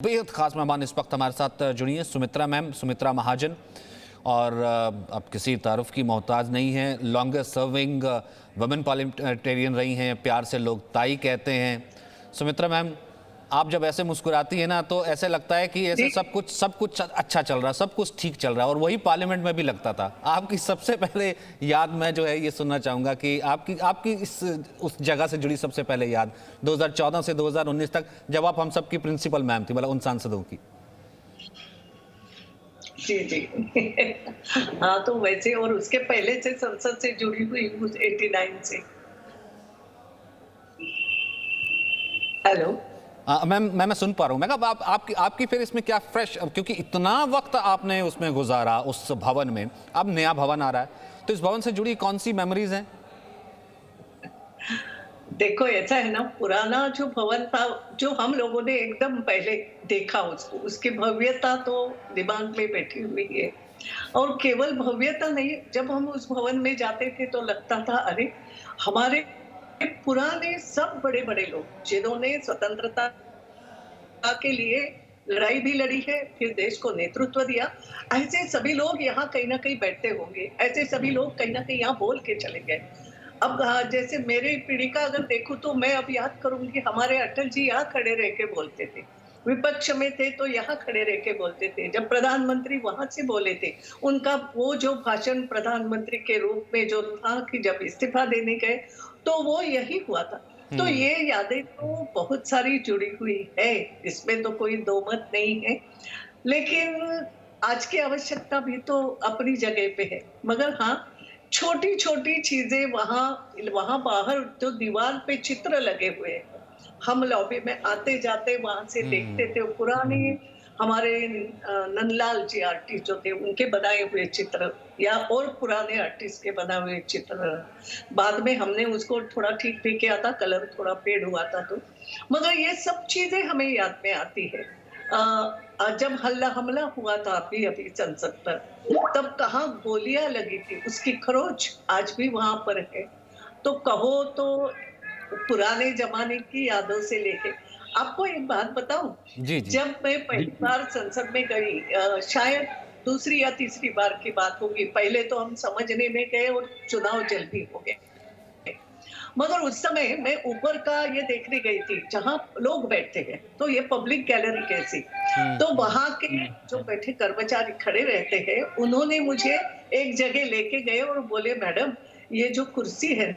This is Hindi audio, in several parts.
बेहद खास मेहमान इस वक्त हमारे साथ जुड़ी हैं सुमित्रा मैम, सुमित्रा महाजन। और अब किसी तारुफ की मोहताज नहीं है, लॉन्गेस्ट सर्विंग वुमेन पार्लियामेंटेरियन रही हैं, प्यार से लोग ताई कहते हैं। सुमित्रा मैम, आप जब ऐसे मुस्कुराती हैं ना तो ऐसे लगता है कि ऐसे सब कुछ अच्छा चल रहा है, सब कुछ ठीक चल रहा है। और वही पार्लियामेंट में भी लगता था। आपकी सबसे पहले याद मैं जो है ये सुनना चाहूँगा कि आपकी उस जगह से जुड़ी सबसे पहले याद 2014 से 2019 तक, जब आप हम सबकी प्रिंसिपल मैम थी, मतलब उन सांसदों की। जी जी। हाँ, तो वैसे और उसके पहले से संसद से जुड़ी हुई हूँ 89 से। हेलो मैं सुन पा रहा हूँ। मैं कहा आपकी फिर इसमें क्या फ्रेश, क्योंकि इतना वक्त आपने उसमें गुजारा उस भवन में, अब नया भवन आ रहा है, तो इस भवन से जुड़ी कौन सी मेमोरीज हैं? देखो, ऐसा है ना, पुराना जो भवन था, जो हम लोगों ने एकदम पहले देखा, उसको, उसकी भव्यता तो दिमाग में बैठी हुई है। और केवल भव्यता नहीं, जब हम उस भवन में जाते थे तो लगता था अरे, हमारे पुराने सब बड़े बड़े लोग जिन्होंने स्वतंत्रता के लिए लड़ाई भी लड़ी है, फिर देश को नेतृत्व दिया, ऐसे सभी लोग यहाँ कहीं ना कहीं बैठते होंगे, ऐसे सभी लोग कहीं ना कहीं यहाँ बोल के चले गए। अब जैसे मेरी पीढ़ी का अगर देखूं तो मैं अब याद करूंगी, हमारे अटल जी यहाँ खड़े रह के बोलते थे, विपक्ष में थे तो यहाँ खड़े रह के बोलते थे, जब प्रधानमंत्री वहां से बोले थे, उनका वो जो भाषण प्रधानमंत्री के रूप में जो था कि जब इस्तीफा देने गए तो वो यही हुआ था। तो ये यादें तो बहुत सारी जुड़ी हुई है, इसमें तो कोई दो मत नहीं है। लेकिन आज की आवश्यकता भी तो अपनी जगह पे है, मगर हाँ, छोटी छोटी चीजें वहां बाहर जो दीवार पे चित्र लगे हुए हैं, हम लॉबी में आते जाते वहां से देखते थे, पुराने हमारे नंदलाल जी आर्टिस्ट जो थे, उनके बनाए हुए चित्र, या और पुराने आर्टिस्ट के बनाए हुए चित्र। बाद में हमने उसको थोड़ा ठीक भी किया था, कलर थोड़ा फेड हुआ था, तो मगर ये सब चीजें हमें याद में आती है। जब हमला हुआ था अभी संसद पर, तब कहाँ गोलियां लगी थी, उसकी खरोच आज भी वहां पर है। तो कहो तो पुराने जमाने की यादों से लेके आपको एक बात बताऊं, जी जी। जब मैं पहली बार संसद में गई, शायद दूसरी या तीसरी बार की बात होगी, पहले तो हम समझने में गए और चुनाव जल्दी हो गए, मगर उस समय मैं ऊपर का ये देखने गई थी जहां लोग बैठते हैं, तो ये पब्लिक गैलरी कैसी, तो वहां के जो बैठे कर्मचारी खड़े रहते हैं, उन्होंने मुझे एक जगह लेके गए और बोले, मैडम ये जो कुर्सी है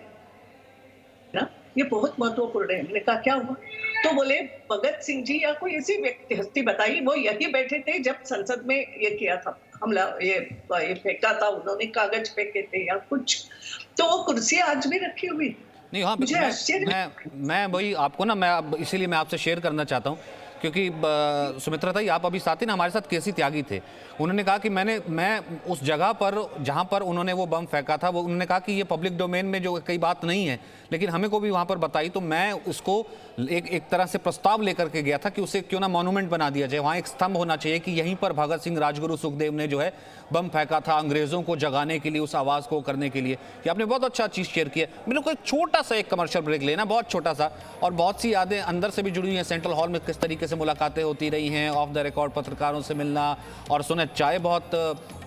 ना, ये बहुत महत्वपूर्ण है। मैंने कहा क्या हुआ? तो बोले, भगत सिंह जी या कोई ऐसी व्यक्ति हस्ती बताई, वो यही बैठे थे जब संसद में ये किया था हमला, ये फेंका था उन्होंने, कागज फेंके थे या कुछ, तो वो कुर्सी आज भी रखी हुई। नहीं, हाँ, मुझे आश्चर्य, मैं वही आपको ना, मैं इसीलिए मैं आपसे शेयर करना चाहता हूँ, क्योंकि सुमित्रा ताई, आप अभी साथ ही ना हमारे साथ केसी त्यागी थे। उन्होंने कहा कि मैं उस जगह पर जहाँ पर उन्होंने वो बम फेंका था, वो उन्होंने कहा कि ये पब्लिक डोमेन में जो कई बात नहीं है, लेकिन हमें को भी वहाँ पर बताई, तो मैं उसको एक तरह से प्रस्ताव लेकर के गया था कि उसे क्यों ना मॉन्यूमेंट बना दिया जाए, वहाँ एक स्तंभ होना चाहिए कि यहीं पर भगत सिंह, राजगुरु, सुखदेव ने जो है बम फेंका था अंग्रेजों को जगाने के लिए, उस आवाज़ को करने के लिए। कि आपने बहुत अच्छा चीज़ शेयर किया। मेरे को एक छोटा सा एक कमर्शियल ब्रेक लेना, बहुत छोटा सा, और बहुत सी यादें अंदर से भी जुड़ी हुई हैं। सेंट्रल हॉल में किस तरीके से मुलाकातें होती रही हैं, ऑफ द रिकॉर्ड पत्रकारों से मिलना, और सुने चाय बहुत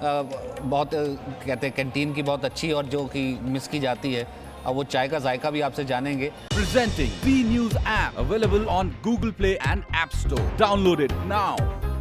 कहते हैं कैंटीन की बहुत अच्छी, और जो कि मिस की जाती है। अब वो चाय का जायका भी आपसे जानेंगे। Presenting B News app available on Google Play and App Store. Download it now.